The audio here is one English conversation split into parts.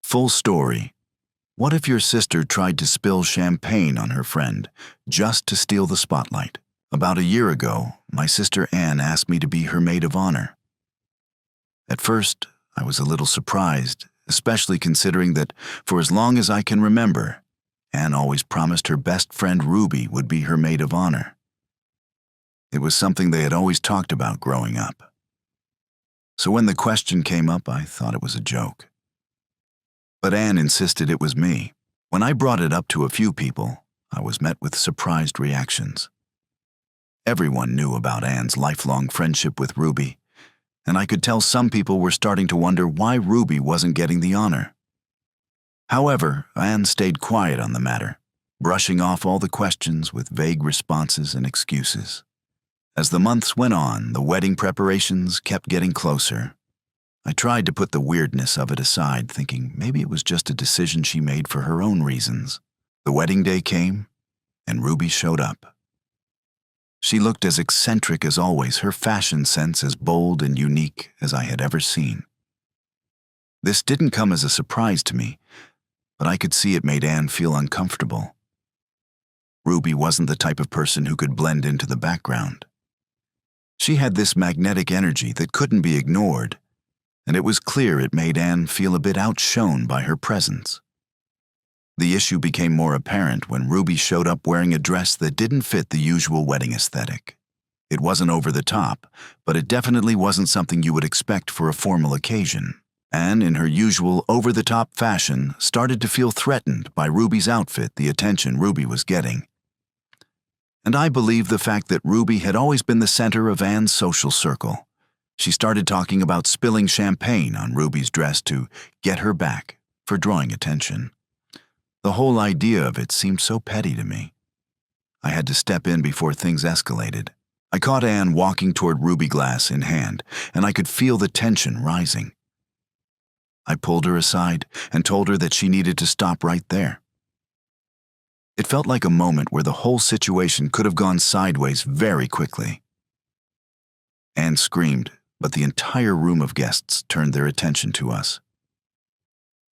Full story. What if your sister tried to spill champagne on her friend just to steal the spotlight? About a year ago, my sister Anne asked me to be her maid of honor. At first, I was a little surprised, especially considering that for as long as I can remember, Anne always promised her best friend Ruby would be her maid of honor. It was something they had always talked about growing up. So when the question came up, I thought it was a joke. But Anne insisted it was me. When I brought it up to a few people, I was met with surprised reactions. Everyone knew about Anne's lifelong friendship with Ruby, and I could tell some people were starting to wonder why Ruby wasn't getting the honor. However, Anne stayed quiet on the matter, brushing off all the questions with vague responses and excuses. As the months went on, the wedding preparations kept getting closer. I tried to put the weirdness of it aside, thinking maybe it was just a decision she made for her own reasons. The wedding day came, and Ruby showed up. She looked as eccentric as always, her fashion sense as bold and unique as I had ever seen. This didn't come as a surprise to me, but I could see it made Anne feel uncomfortable. Ruby wasn't the type of person who could blend into the background. She had this magnetic energy that couldn't be ignored, and it was clear it made Anne feel a bit outshone by her presence. The issue became more apparent when Ruby showed up wearing a dress that didn't fit the usual wedding aesthetic. It wasn't over the top, but it definitely wasn't something you would expect for a formal occasion. Anne, in her usual over-the-top fashion, started to feel threatened by Ruby's outfit, the attention Ruby was getting. And I believe the fact that Ruby had always been the center of Anne's social circle. She started talking about spilling champagne on Ruby's dress to get her back for drawing attention. The whole idea of it seemed so petty to me. I had to step in before things escalated. I caught Anne walking toward Ruby, glass in hand, and I could feel the tension rising. I pulled her aside and told her that she needed to stop right there. It felt like a moment where the whole situation could have gone sideways very quickly. Anne screamed, but the entire room of guests turned their attention to us.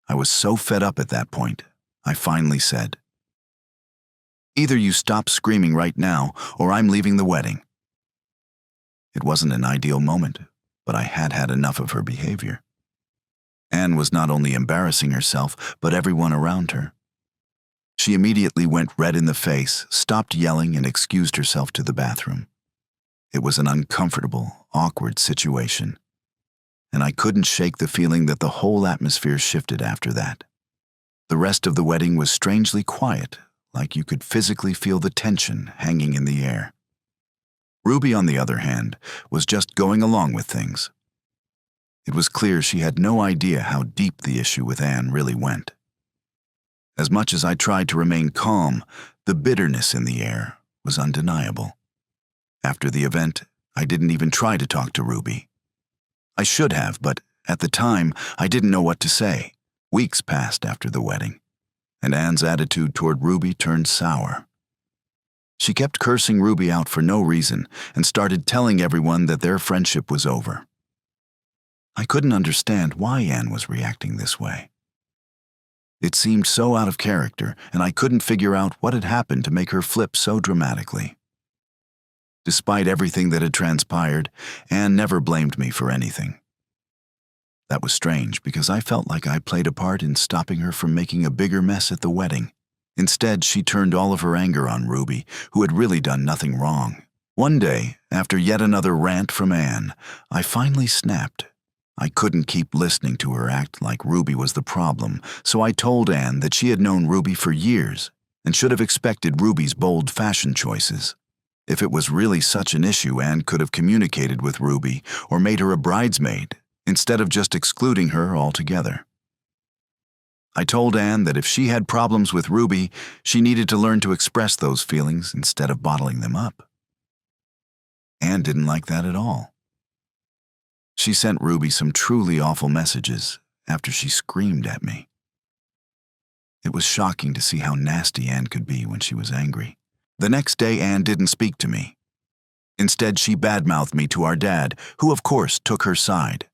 I was so fed up at that point, I finally said, "Either you stop screaming right now, or I'm leaving the wedding." It wasn't an ideal moment, but I had had enough of her behavior. Anne was not only embarrassing herself, but everyone around her. She immediately went red in the face, stopped yelling, and excused herself to the bathroom. It was an uncomfortable, awkward situation, and I couldn't shake the feeling that the whole atmosphere shifted after that. The rest of the wedding was strangely quiet, like you could physically feel the tension hanging in the air. Ruby, on the other hand, was just going along with things. It was clear she had no idea how deep the issue with Anne really went. As much as I tried to remain calm, the bitterness in the air was undeniable. After the event, I didn't even try to talk to Ruby. I should have, but at the time, I didn't know what to say. Weeks passed after the wedding, and Anne's attitude toward Ruby turned sour. She kept cursing Ruby out for no reason and started telling everyone that their friendship was over. I couldn't understand why Anne was reacting this way. It seemed so out of character, and I couldn't figure out what had happened to make her flip so dramatically. Despite everything that had transpired, Anne never blamed me for anything. That was strange because I felt like I played a part in stopping her from making a bigger mess at the wedding. Instead, she turned all of her anger on Ruby, who had really done nothing wrong. One day, after yet another rant from Anne, I finally snapped. I couldn't keep listening to her act like Ruby was the problem, so I told Anne that she had known Ruby for years and should have expected Ruby's bold fashion choices. If it was really such an issue, Anne could have communicated with Ruby or made her a bridesmaid instead of just excluding her altogether. I told Anne that if she had problems with Ruby, she needed to learn to express those feelings instead of bottling them up. Anne didn't like that at all. She sent Ruby some truly awful messages after she screamed at me. It was shocking to see how nasty Anne could be when she was angry. The next day, Anne didn't speak to me. Instead, she badmouthed me to our dad, who of course took her side.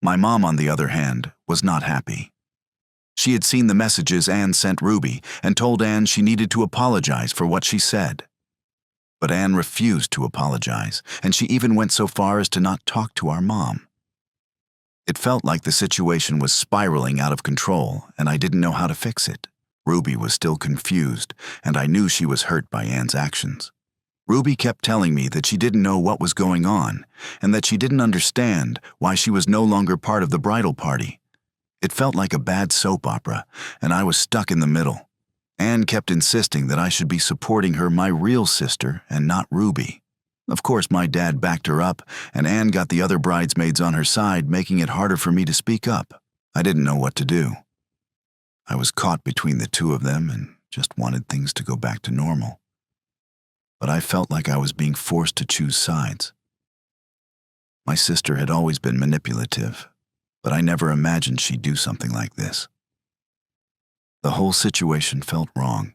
My mom, on the other hand, was not happy. She had seen the messages Anne sent Ruby and told Anne she needed to apologize for what she said. But Anne refused to apologize, and she even went so far as to not talk to our mom. It felt like the situation was spiraling out of control, and I didn't know how to fix it. Ruby was still confused, and I knew she was hurt by Anne's actions. Ruby kept telling me that she didn't know what was going on, and that she didn't understand why she was no longer part of the bridal party. It felt like a bad soap opera, and I was stuck in the middle. Anne kept insisting that I should be supporting my real sister, and not Ruby. Of course, my dad backed her up, and Anne got the other bridesmaids on her side, making it harder for me to speak up. I didn't know what to do. I was caught between the two of them and just wanted things to go back to normal. But I felt like I was being forced to choose sides. My sister had always been manipulative, but I never imagined she'd do something like this. The whole situation felt wrong.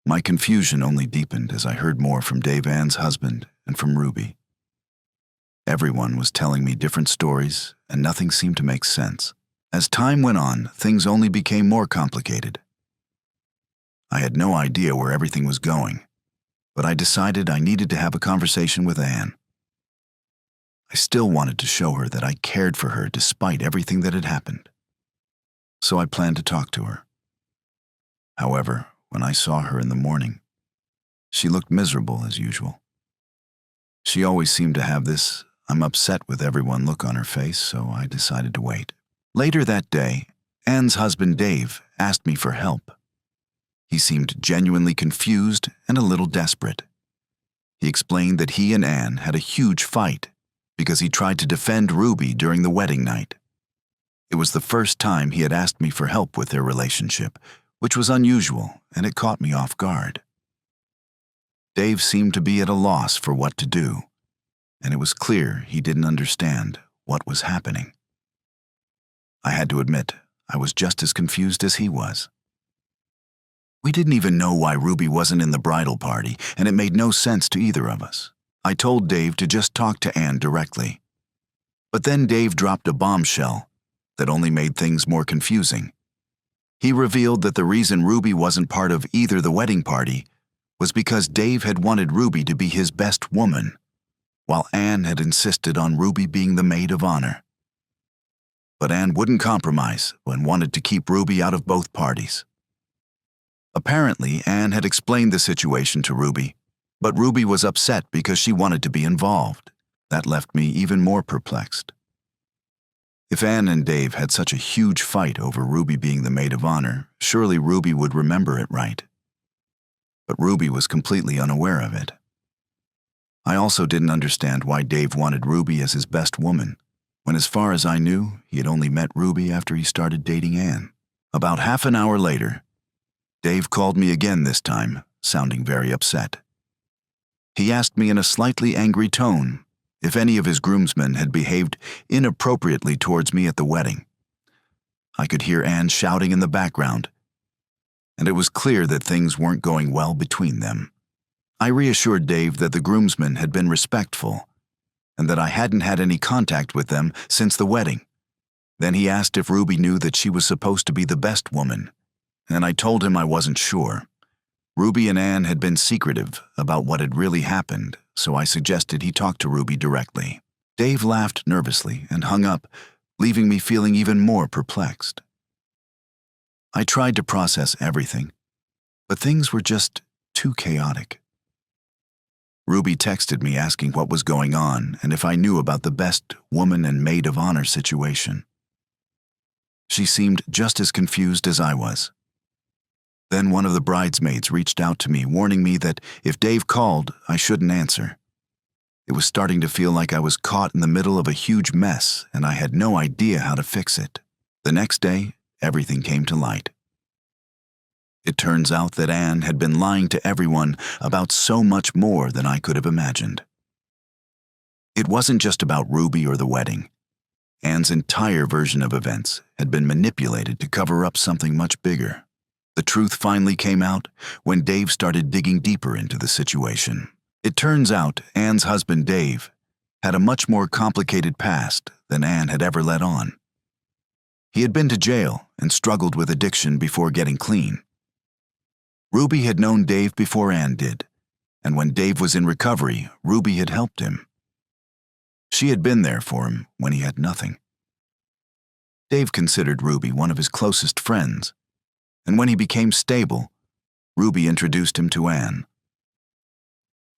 My confusion only deepened as I heard more from Dave Ann's husband and from Ruby. Everyone was telling me different stories, and nothing seemed to make sense. As time went on, things only became more complicated. I had no idea where everything was going, but I decided I needed to have a conversation with Anne. I still wanted to show her that I cared for her despite everything that had happened. So I planned to talk to her. However, when I saw her in the morning, she looked miserable as usual. She always seemed to have this "I'm upset with everyone" look on her face, so I decided to wait. Later that day, Anne's husband Dave asked me for help. He seemed genuinely confused and a little desperate. He explained that he and Anne had a huge fight because he tried to defend Ruby during the wedding night. It was the first time he had asked me for help with their relationship, which was unusual, and it caught me off guard. Dave seemed to be at a loss for what to do, and it was clear he didn't understand what was happening. I had to admit, I was just as confused as he was. We didn't even know why Ruby wasn't in the bridal party, and it made no sense to either of us. I told Dave to just talk to Anne directly. But then Dave dropped a bombshell that only made things more confusing. He revealed that the reason Ruby wasn't part of either the wedding party was because Dave had wanted Ruby to be his best woman, while Anne had insisted on Ruby being the maid of honor. But Anne wouldn't compromise and wanted to keep Ruby out of both parties. Apparently, Anne had explained the situation to Ruby, but Ruby was upset because she wanted to be involved. That left me even more perplexed. If Anne and Dave had such a huge fight over Ruby being the maid of honor, surely Ruby would remember it right. But Ruby was completely unaware of it. I also didn't understand why Dave wanted Ruby as his best woman, when as far as I knew, he had only met Ruby after he started dating Anne. About half an hour later, Dave called me again this time, sounding very upset. He asked me in a slightly angry tone if any of his groomsmen had behaved inappropriately towards me at the wedding. I could hear Anne shouting in the background, and it was clear that things weren't going well between them. I reassured Dave that the groomsmen had been respectful, and that I hadn't had any contact with them since the wedding. Then he asked if Ruby knew that she was supposed to be the best woman, and I told him I wasn't sure. Ruby and Anne had been secretive about what had really happened, so I suggested he talk to Ruby directly. Dave laughed nervously and hung up, leaving me feeling even more perplexed. I tried to process everything, but things were just too chaotic. Ruby texted me asking what was going on and if I knew about the best woman and maid of honor situation. She seemed just as confused as I was. Then one of the bridesmaids reached out to me, warning me that if Dave called, I shouldn't answer. It was starting to feel like I was caught in the middle of a huge mess, and I had no idea how to fix it. The next day, everything came to light. It turns out that Anne had been lying to everyone about so much more than I could have imagined. It wasn't just about Ruby or the wedding. Anne's entire version of events had been manipulated to cover up something much bigger. The truth finally came out when Dave started digging deeper into the situation. It turns out Anne's husband, Dave, had a much more complicated past than Anne had ever let on. He had been to jail and struggled with addiction before getting clean. Ruby had known Dave before Ann did, and when Dave was in recovery, Ruby had helped him. She had been there for him when he had nothing. Dave considered Ruby one of his closest friends, and when he became stable, Ruby introduced him to Ann.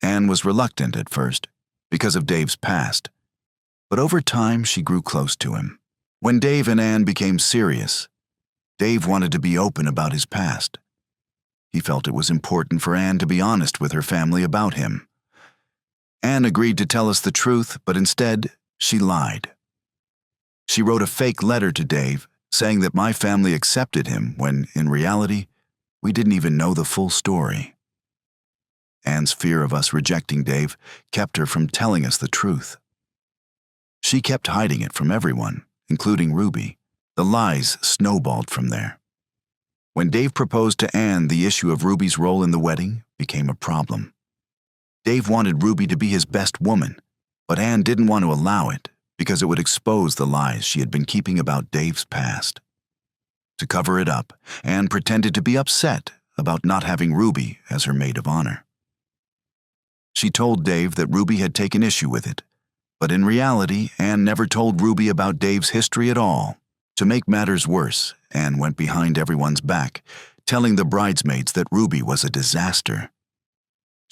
Ann was reluctant at first because of Dave's past, but over time she grew close to him. When Dave and Ann became serious, Dave wanted to be open about his past. He felt it was important for Ann to be honest with her family about him. Ann agreed to tell us the truth, but instead, she lied. She wrote a fake letter to Dave saying that my family accepted him when, in reality, we didn't even know the full story. Ann's fear of us rejecting Dave kept her from telling us the truth. She kept hiding it from everyone, including Ruby. The lies snowballed from there. When Dave proposed to Ann, the issue of Ruby's role in the wedding became a problem. Dave wanted Ruby to be his best woman, but Ann didn't want to allow it because it would expose the lies she had been keeping about Dave's past. To cover it up, Ann pretended to be upset about not having Ruby as her maid of honor. She told Dave that Ruby had taken issue with it, but in reality, Ann never told Ruby about Dave's history at all. To make matters worse, Ann went behind everyone's back, telling the bridesmaids that Ruby was a disaster.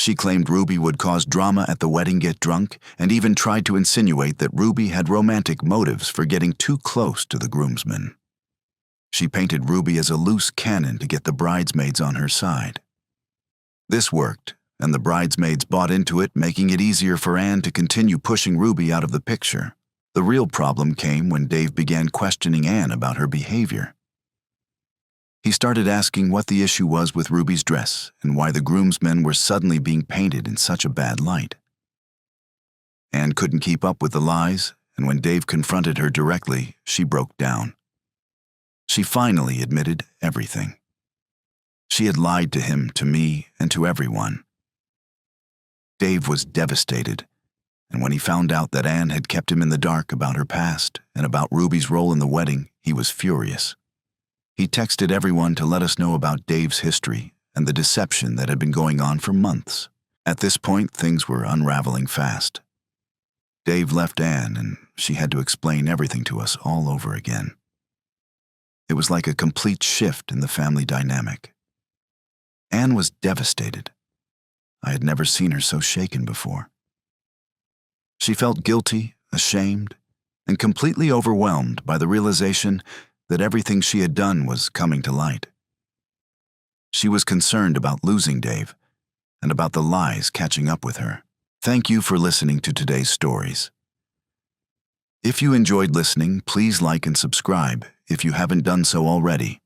She claimed Ruby would cause drama at the wedding, get drunk, and even tried to insinuate that Ruby had romantic motives for getting too close to the groomsmen. She painted Ruby as a loose cannon to get the bridesmaids on her side. This worked, and the bridesmaids bought into it, making it easier for Ann to continue pushing Ruby out of the picture. The real problem came when Dave began questioning Ann about her behavior. He started asking what the issue was with Ruby's dress and why the groomsmen were suddenly being painted in such a bad light. Ann couldn't keep up with the lies, and when Dave confronted her directly, she broke down. She finally admitted everything. She had lied to him, to me, and to everyone. Dave was devastated, and when he found out that Ann had kept him in the dark about her past and about Ruby's role in the wedding, he was furious. He texted everyone to let us know about Dave's history and the deception that had been going on for months. At this point, things were unraveling fast. Dave left Ann, and she had to explain everything to us all over again. It was like a complete shift in the family dynamic. Ann was devastated. I had never seen her so shaken before. She felt guilty, ashamed, and completely overwhelmed by the realization that everything she had done was coming to light. She was concerned about losing Dave and about the lies catching up with her. Thank you for listening to today's stories. If you enjoyed listening, please like and subscribe if you haven't done so already.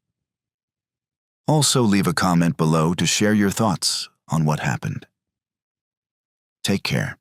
Also, leave a comment below to share your thoughts on what happened. Take care.